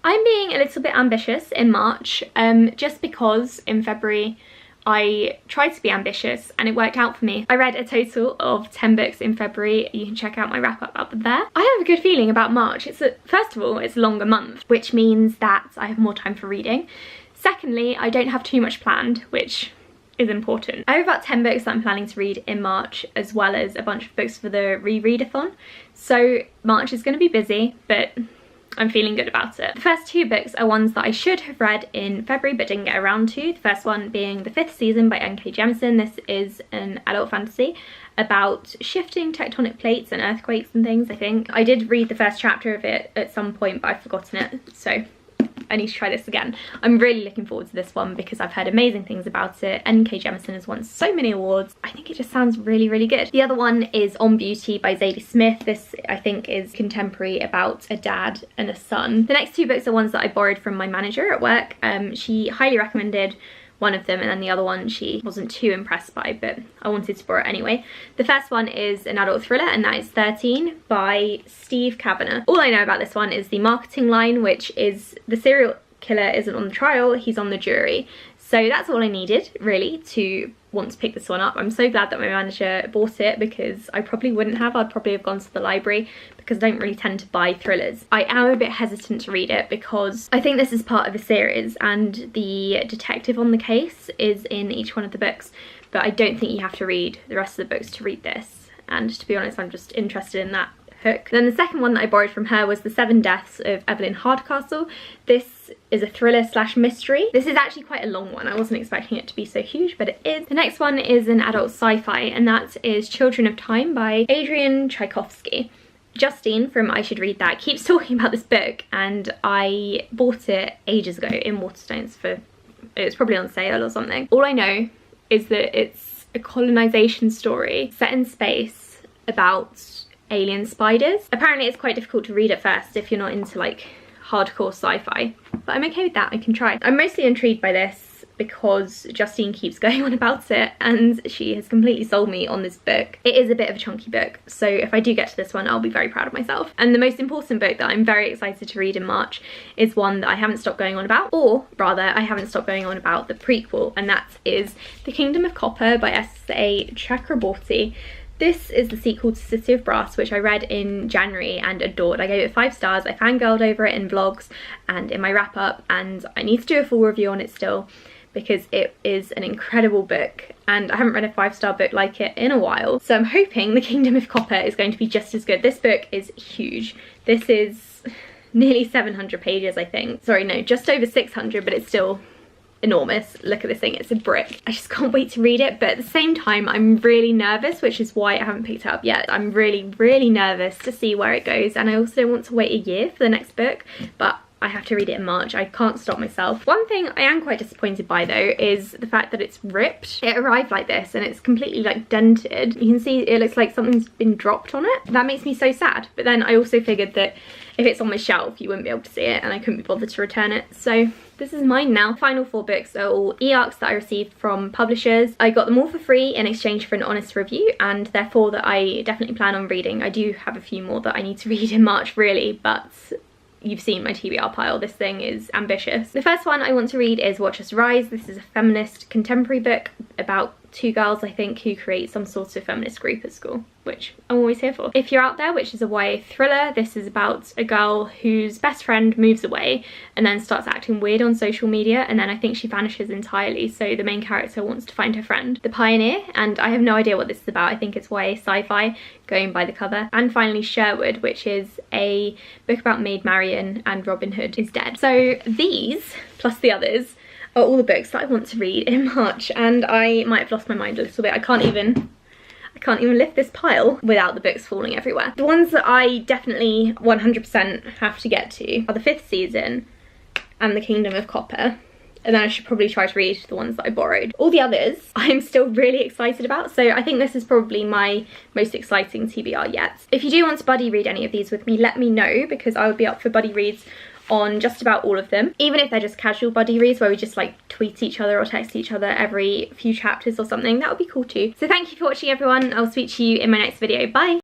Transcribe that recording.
I'm being a little bit ambitious in March, just because in February I tried to be ambitious and it worked out for me. I read a total of 10 books in February. You can check out my wrap up there. I have a good feeling about March. First of all, it's a longer month, which means that I have more time for reading. Secondly, I don't have too much planned, which is important. I have about 10 books that I'm planning to read in March, as well as a bunch of books for the rereadathon. So March is going to be busy, but I'm feeling good about it. The first two books are ones that I should have read in February but didn't get around to. The first one being The Fifth Season by N.K. Jemisin. This is an adult fantasy about shifting tectonic plates and earthquakes and things, I think. I did read the first chapter of it at some point, but I've forgotten it, so I need to try this again. I'm really looking forward to this one because I've heard amazing things about it. N.K. Jemisin has won so many awards. I think it just sounds really, really good. The other one is On Beauty by Zadie Smith. This, I think, is contemporary about a dad and a son. The next two books are ones that I borrowed from my manager at work. She highly recommended one of them, and then the other one she wasn't too impressed by, but I wanted to borrow it anyway. The first one is an adult thriller, and that is 13 by Steve Cavanagh. All I know about this one is the marketing line, which is the serial killer isn't on the trial, he's on the jury. So that's all I needed, really, to want to pick this one up. I'm so glad that my manager bought it because I probably wouldn't have. I'd probably have gone to the library because I don't really tend to buy thrillers. I am a bit hesitant to read it because I think this is part of a series and the detective on the case is in each one of the books, but I don't think you have to read the rest of the books to read this. And to be honest, I'm just interested in that hook. Then the second one that I borrowed from her was The Seven Deaths of Evelyn Hardcastle. This is a thriller slash mystery. This is actually quite a long one. I wasn't expecting it to be so huge, but it is. The next one is an adult sci-fi, and that is Children of Time by Adrian Tchaikovsky. Justine from I Should Read That keeps talking about this book, and I bought it ages ago in Waterstones for, it was probably on sale or something. All I know is that it's a colonization story set in space about alien spiders. Apparently it's quite difficult to read at first if you're not into like hardcore sci-fi, but I'm okay with that. I can try. I'm mostly intrigued by this because Justine keeps going on about it and she has completely sold me on this book. It is a bit of a chunky book, so if I do get to this one, I'll be very proud of myself. And the most important book that I'm very excited to read in March is one that I haven't stopped going on about, or rather I haven't stopped going on about the prequel, and that is The Kingdom of Copper by S.A. Chakraborty. This is the sequel to City of Brass, which I read in January and adored. I gave it 5 stars. I fangirled over it in vlogs and in my wrap up, and I need to do a full review on it still because it is an incredible book and I haven't read a 5-star book like it in a while. So I'm hoping The Kingdom of Copper is going to be just as good. This book is huge. This is nearly 700 pages, I think. Sorry, no, just over 600, but it's still enormous. Look at this thing, it's a brick. I just can't wait to read it, but at the same time I'm really nervous, which is why I haven't picked it up yet. I'm really nervous to see where it goes, and I also don't want to wait a year for the next book, but I have to read it in March. I can't stop myself. One thing I am quite disappointed by though is the fact that it's ripped. It arrived like this and it's completely like dented. You can see it looks like something's been dropped on it. That makes me so sad. But then I also figured that if it's on my shelf you wouldn't be able to see it and I couldn't be bothered to return it. So this is mine now. Final 4 books are all e-arcs that I received from publishers. I got them all for free in exchange for an honest review, and they're 4 that I definitely plan on reading. I do have a few more that I need to read in March really, but you've seen my TBR pile. This thing is ambitious. The first one I want to read is Watch Us Rise. This is a feminist contemporary book about 2 girls, I think, who create some sort of feminist group at school, which I'm always here for. If You're Out There, which is a YA thriller, this is about a girl whose best friend moves away and then starts acting weird on social media, and then I think she vanishes entirely, so the main character wants to find her friend. The Pioneer, and I have no idea what this is about. I think it's YA sci-fi, going by the cover. And finally Sherwood, which is a book about Maid Marian and Robin Hood is dead. So these, plus the others, are all the books that I want to read in March, and I might have lost my mind a little bit. I can't even lift this pile without the books falling everywhere. The ones that I definitely 100% have to get to are The Fifth Season and The Kingdom of Copper, and then I should probably try to read the ones that I borrowed. All the others I'm still really excited about, so I think this is probably my most exciting TBR yet. If you do want to buddy read any of these with me, let me know, because I would be up for buddy reads on just about all of them, even if they're just casual buddy reads where we just like tweet each other or text each other every few chapters or something. That would be cool too. So thank you for watching everyone. I'll speak to you in my next video. Bye!